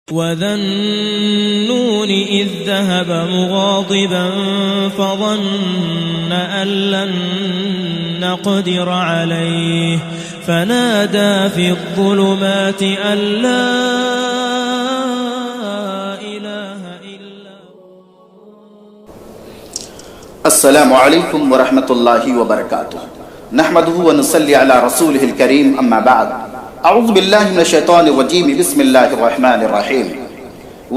وَذَا النُّونِ إِذ ذَّهَبَ مُغَاضِبًا فَظَنَّ أَن لَّن نَّقْدِرَ عَلَيْهِ فَنَادَىٰ فِي الظُّلُمَاتِ أَن لَّا إِلَٰهَ إِلَّا السلام علیکم ورحمۃ اللہ وبرکاتہ نحمده ونصلي على رسوله الكريم اما بعد اعوذ باللہ من الشیطان الرجیم بسم اللہ الرحمن الرحیم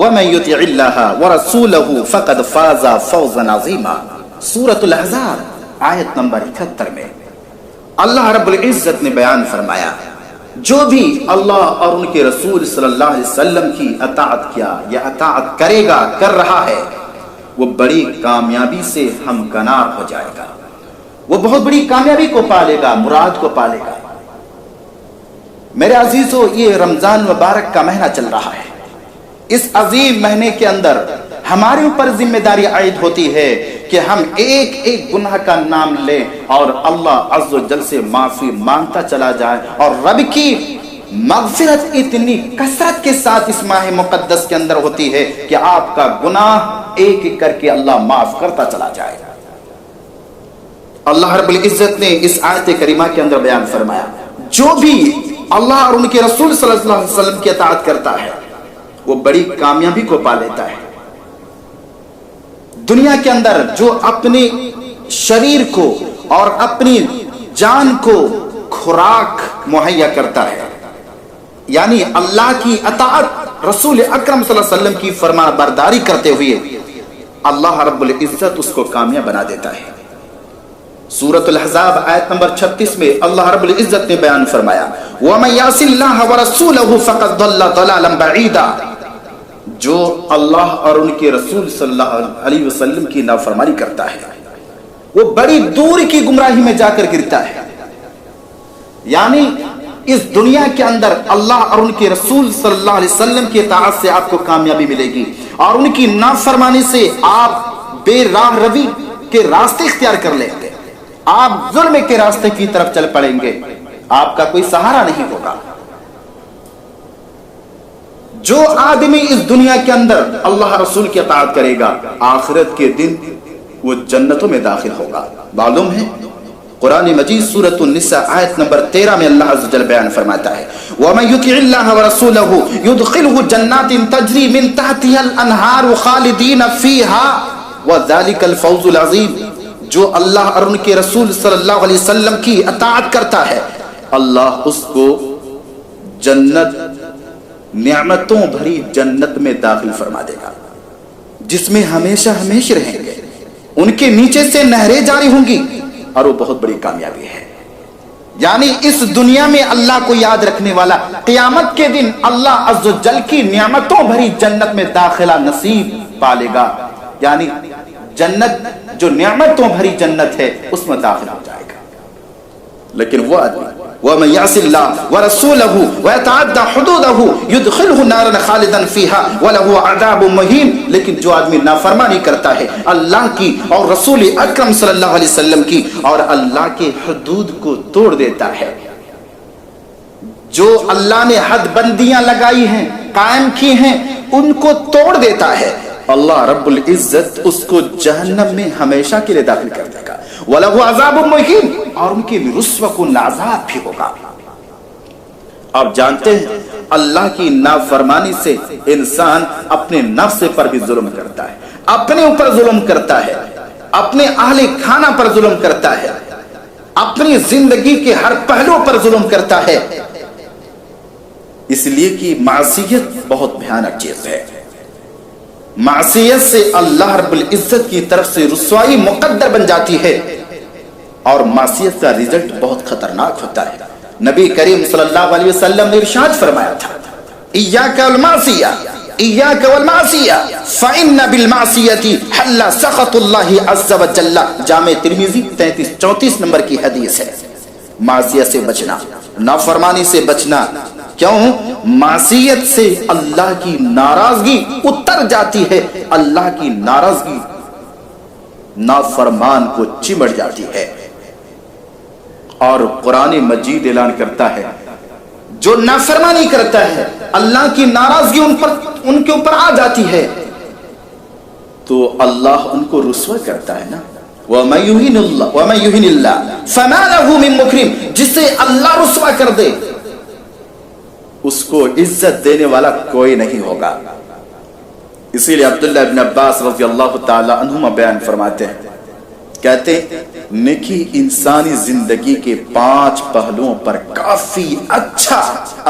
ومن يطع اللہ ورسولہ فقد فاز فوزا عظیما سورۃ الاحزاب آیت نمبر 71 میں اللہ رب العزت نے بیان فرمایا جو بھی اللہ اور ان کے رسول صلی اللہ علیہ وسلم کی اطاعت کیا یا اطاعت کرے گا کر رہا ہے وہ بڑی کامیابی سے ہمکنار ہو جائے گا، وہ بہت بڑی کامیابی کو پالے گا، مراد کو پالے گا۔ میرے عزیزو، یہ رمضان مبارک کا مہینہ چل رہا ہے۔ اس عظیم مہینے کے اندر ہمارے اوپر ذمہ داری عائد ہوتی ہے کہ ہم ایک ایک گناہ کا نام لیں اور اللہ عز و جل سے معافی مانگتا چلا جائے، اور رب کی مغفرت اتنی کثرت کے ساتھ اس ماہ مقدس کے اندر ہوتی ہے کہ آپ کا گناہ ایک ایک کر کے اللہ معاف کرتا چلا جائے گا۔ اللہ رب العزت نے اس آیت کریمہ کے اندر بیان فرمایا جو بھی اللہ اور ان کے رسول صلی اللہ علیہ وسلم کی اطاعت کرتا ہے وہ بڑی کامیابی کو پا لیتا ہے۔ دنیا کے اندر جو اپنے شریر کو اور اپنی جان کو خوراک مہیا کرتا ہے، یعنی اللہ کی اطاعت، رسول اکرم صلی اللہ علیہ وسلم کی فرما برداری کرتے ہوئے اللہ رب العزت اس کو کامیاب بنا دیتا ہے۔ سورۃ الاحزاب آیت نمبر 36 میں اللہ رب العزت نے بیان فرمایا وَمَن يَعْصِ اللَّهَ وَرَسُولَهُ فَقَدْ ضَلَّ ضَلَالًا بَعِيدًا، جو اللہ اور ان کے رسول صلی اللہ علیہ وسلم کی نافرمانی کرتا ہے وہ بڑی دور کی گمراہی میں جا کر گرتا ہے۔ یعنی اس دنیا کے اندر اللہ اور ان کے رسول صلی اللہ علیہ وسلم کی اطاعت سے آپ کو کامیابی ملے گی، اور ان کی نافرمانی سے آپ بے راہ روی کے راستے اختیار کر لیں گے، آپ ظلم کے راستے کی طرف چل پڑیں گے، آپ کا کوئی سہارا نہیں ہوگا۔ جو آدمی اس دنیا کے اندر اللہ رسول کی اطاعت کرے گا آخرت کے دن وہ جنتوں میں داخل ہوگا۔ معلوم ہے قرآن مجید سورۃ النساء آیت نمبر 13 میں اللہ عز و جل بیان فرماتا ہے وَمَن يُطِعِ اللَّهَ وَرَسُولَهُ يُدْخِلْهُ جَنَّاتٍ تَجْرِي مِن تَحْتِهَا الْأَنْهَارُ خَالِدِينَ فِيهَا وَذَلِكَ الْفَوْزُ الْعَظِيمُ، جو اللہ اور ان کے رسول صلی اللہ علیہ وسلم کی اطاعت کرتا ہے اللہ اس کو جنت، نعمتوں بھری جنت میں داخل فرما دے گا، جس میں ہمیشہ ہمیشہ رہیں گے، ان کے نیچے سے نہریں جاری ہوں گی، اور وہ بہت بڑی کامیابی ہے۔ یعنی اس دنیا میں اللہ کو یاد رکھنے والا قیامت کے دن اللہ عز و جل کی نعمتوں بھری جنت میں داخلہ نصیب پالے گا، یعنی جنت جو نعمتوں بھری جنت ہے اس میں داخل ہو جائے گا۔ لیکن وہ آدمی وَمَن يَعْصِ اللَّهَ وَرَسُولَهُ وَيَتَعَدَّ حُدُودَهُ يُدْخِلْهُ نَارًا خَالِدًا فِيهَا وَلَهُ عَذَابٌ مُهِينٌ، لیکن جو آدمی نافرمانی کرتا ہے اللہ کی اور رسول اکرم صلی اللہ علیہ وسلم کی اور اللہ کے حدود کو توڑ دیتا ہے، جو اللہ نے حد بندیاں لگائی ہیں، قائم کی ہیں، ان کو توڑ دیتا ہے، اللہ رب العزت اس کو جہنم میں ہمیشہ کے لیے داخل کر دے گا۔ وَلَهُ عَذَابٌ مُهِينٌ، اور ان کے لیے رسوا کن عذاب بھی ہوگا۔ آپ جانتے ہیں اللہ کی نافرمانی سے انسان اپنے نفس پر بھی ظلم کرتا ہے، اپنے اوپر ظلم کرتا ہے، اپنے اہل کھانا پر ظلم کرتا ہے، اپنی زندگی کے ہر پہلو پر ظلم کرتا ہے، اس لیے کہ معصیت بہت بھیانک چیز ہے۔ معصیت سے اللہ رب العزت کی طرف سے رسوائی مقدر بن جاتی ہے، اور معصیت کا رزلٹ بہت خطرناک ہوتا ہے۔ نبی کریم صلی اللہ علیہ وسلم نے ارشاد فرمایا تھا ایاک والمعصیہ ایاک والمعصیہ فإن بالمعصیۃ حل سخط اللہ عز وجل، جامع ترمذی 33-34 نمبر کی حدیث ہے۔ معصیت سے بچنا، نافرمانی سے بچنا، کیوں؟ معصیت سے اللہ کی ناراضگی اتر جاتی ہے، اللہ کی ناراضگی نافرمان کو چمٹ جاتی ہے، اور قرآن مجید اعلان کرتا ہے جو نافرمانی کرتا ہے اللہ کی ناراضگی ان پر ان کے اوپر آ جاتی ہے تو اللہ ان کو رسوا کرتا ہے نا. وَمَن يُهِنِ اللَّهُ فَمَا لَهُ مِن مُكْرِمٍ. جسے اللہ رسوا کر دے اس کو عزت دینے والا کوئی نہیں ہوگا. اسی لیے عبداللہ ابن عباس رضی اللہ تعالی عنہما بیان فرماتے ہیں, کہتے ہیں نیکی انسانی زندگی کے 5 پہلوؤں پر کافی اچھا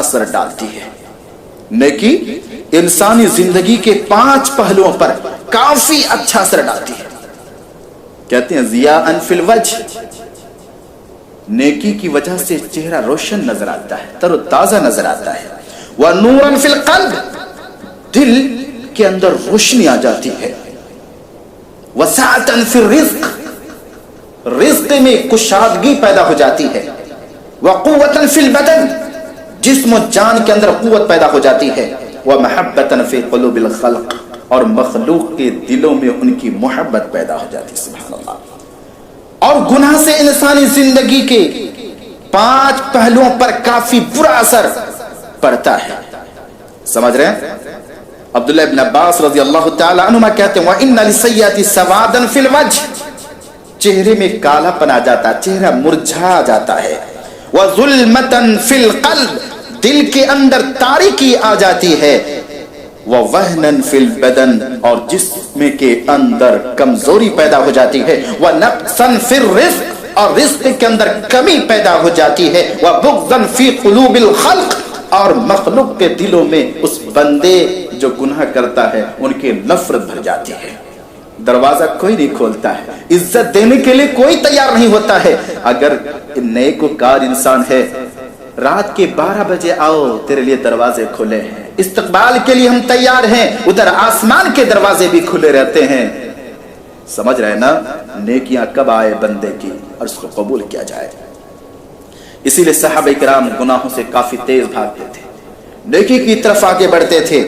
اثر ڈالتی ہے. نیکی انسانی زندگی کے 5 پہلوؤں پر کافی اچھا اثر ڈالتی ہے. کہتے ہیں ضیاءً فی الوجہ, نیکی کی وجہ سے چہرہ روشن نظر آتا ہے, تر و تازہ نظر آتا ہے. وَنُورًا فِي الْقَلْبِ, دل کے اندر روشنی آ جاتی ہے. وَسَعَةً فِي الرِّزْقِ, رزق میں کشادگی پیدا ہو جاتی ہے. وَقُوَّةً فِي الْبَدَنِ, جسم و جان کے اندر قوت پیدا ہو جاتی ہے. وَمَحَبَّةً فِي قُلُوبِ الْخَلْقِ, اور مخلوق کے دلوں میں ان کی محبت پیدا ہو جاتی ہے. سبحان اللہ. اور گناہ سے انسانی زندگی کے 5 پہلوؤں پر کافی برا اثر پڑتا ہے. سمجھ رہے ہیں؟ عبداللہ ابن عباس رضی اللہ تعالی عنہما کہتے ہیں وَإِنَّ لِلسَّيِّئَةِ سَوَادًا فِي الْوَجْهِ, چہرے میں کالا پن آ جاتا ہے, چہرہ مرجھا جاتا ہے. وَظُلْمَةً فِي الْقَلْبِ, دل کے اندر تاریکی آ جاتی ہے. وَوَهْنًا فِي الْبَدَنِ, اور جسم کے اندر کمزوری پیدا ہو جاتی ہے. وَنَقْصًا فِي الرِّزْقِ, اور رزق کے اندر کمی پیدا ہو جاتی ہے. وَبُغْضًا فِي قُلُوبِ الْخَلْقِ, اور مخلوق کے دلوں میں اس بندے جو گناہ کرتا ہے ان کی نفرت بھر جاتی ہے. دروازہ کوئی نہیں کھولتا ہے, عزت دینے کے لیے کوئی تیار نہیں ہوتا ہے. اگر نیکوکار انسان ہے, رات کے 12 بجے آؤ, تیرے لیے دروازے کھلے ہیں, استقبال کے لیے ہم تیار ہیں. ادھر آسمان کے دروازے بھی کھلے رہتے ہیں. سمجھ رہے نا نیکیاں کب آئے بندے کی اور اس کو قبول کیا جائے. اسی لیے صحابہ کرام گناہوں سے کافی تیز بھاگتے تھے, نیکی کی طرف آگے بڑھتے تھے.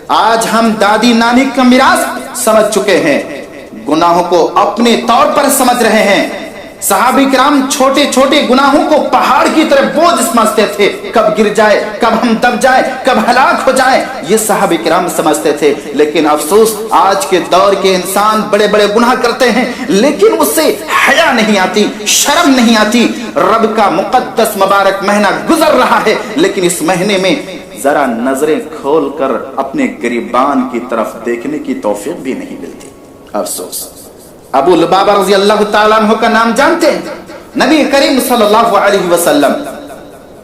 آج ہم دادی نانی کا میراث سمجھ چکے ہیں, گناہوں کو اپنے طور پر سمجھ رہے ہیں. صحابہ کرام چھوٹے چھوٹے گناہوں کو پہاڑ کی طرح بوجھ سمجھتے تھے, کب گر جائے, کب ہم دب جائے, کب ہلاک ہو جائے, یہ صحابہ کرام سمجھتے تھے. لیکن افسوس آج کے دور کے انسان بڑے بڑے گناہ کرتے ہیں لیکن اس سے حیا نہیں آتی, شرم نہیں آتی. رب کا مقدس مبارک مہینہ گزر رہا ہے لیکن اس مہینے میں ذرا نظریں کھول کر اپنے گریبان کی طرف دیکھنے کی توفیق بھی نہیں ملتی. افسوس. ابو لبابہ رضی اللہ تعالیٰ عنہ کا نام جانتے ہیں؟ نبی کریم صلی اللہ علیہ وسلم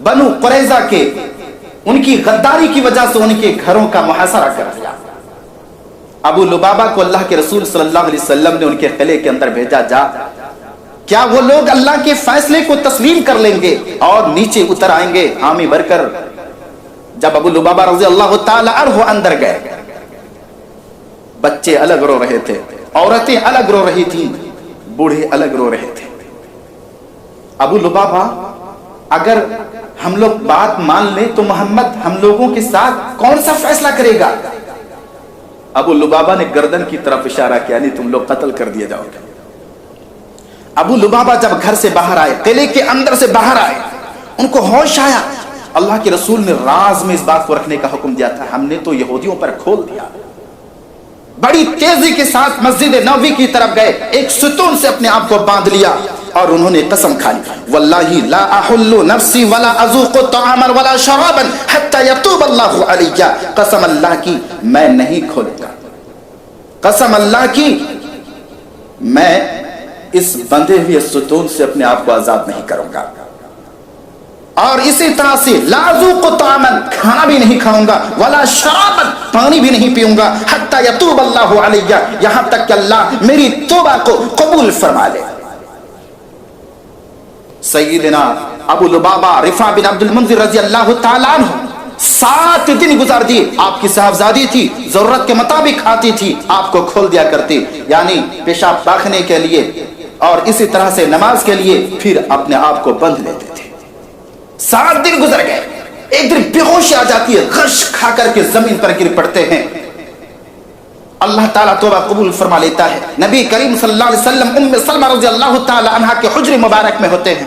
بنو قریظہ کے ان کی غداری کی وجہ سے ان کے گھروں کا محاصرہ کر دیا. ابو لبابہ کو اللہ کے رسول صلی اللہ علیہ وسلم نے ان کے قلعے کے اندر بھیجا, جا کیا وہ لوگ اللہ کے فیصلے کو تسلیم کر لیں گے اور نیچے اتر آئیں گے حامی بھر کر. جب ابو لبابہ رضی اللہ تعالی عنہ اندر گئے, بچے الگ رو رہے تھے, عورتیں الگ رو رہی تھیں, بوڑھے الگ رو رہے تھے. ابو لبابہ اگر ہم لوگ بات مان لیں تو محمد ہم لوگوں کے ساتھ کون سا فیصلہ کرے گا؟ ابو لبابہ نے گردن کی طرف اشارہ کیا, نہیں تم لوگ قتل کر دیے جاؤ گے. ابو لبابہ جب گھر سے باہر آئے, قلعے کے اندر سے باہر آئے, ان کو ہوش آیا. اللہ کے رسول نے راز میں اس بات کو رکھنے کا حکم دیا تھا, ہم نے تو یہودیوں پر کھول دیا. بڑی تیزی کے ساتھ مسجد نبوی کی طرف گئے, ایک ستون سے اپنے آپ کو باندھ لیا اور انہوں نے قسم کھائی, واللہ لا احل نفسی ولا اذوق طعاما ولا شرابا حتى يتوب اللہ علی. قسم اللہ کی میں نہیں کھولوں گا, قسم اللہ کی میں اس بندھے ہوئے ستون سے اپنے آپ کو آزاد نہیں کروں گا, اور اسی طرح سے لا اذوق طعاما, کھانا بھی نہیں کھاؤں گا, ولا شرابا, پانی بھی نہیں پیوں گا, حتی یتوب اللہ علی, یہاں تک کہ اللہ میری توبہ کو قبول فرما لے. سیدنا ابو لبابہ رفاع بن عبد المنذر رضی اللہ تعالیٰ عنہ 7 دن گزار دیے. آپ کی صاحبزادی تھی, ضرورت کے مطابق آتی تھی, آپ کو کھول دیا کرتی, یعنی پیشاب پاکنے کے لیے اور اسی طرح سے نماز کے لیے, پھر اپنے آپ کو بندھ لیتے تھے. 7 دن گزر گئے, ایک دن بے ہوشی آ جاتی ہے, غش کھا کر کے زمین پر گر پڑتے ہیں. اللہ تعالیٰ توبہ قبول فرما لیتا ہے. نبی کریم صلی اللہ علیہ وسلم ام سلمہ رضی اللہ تعالی عنہا کے حجر مبارک میں ہوتے ہیں.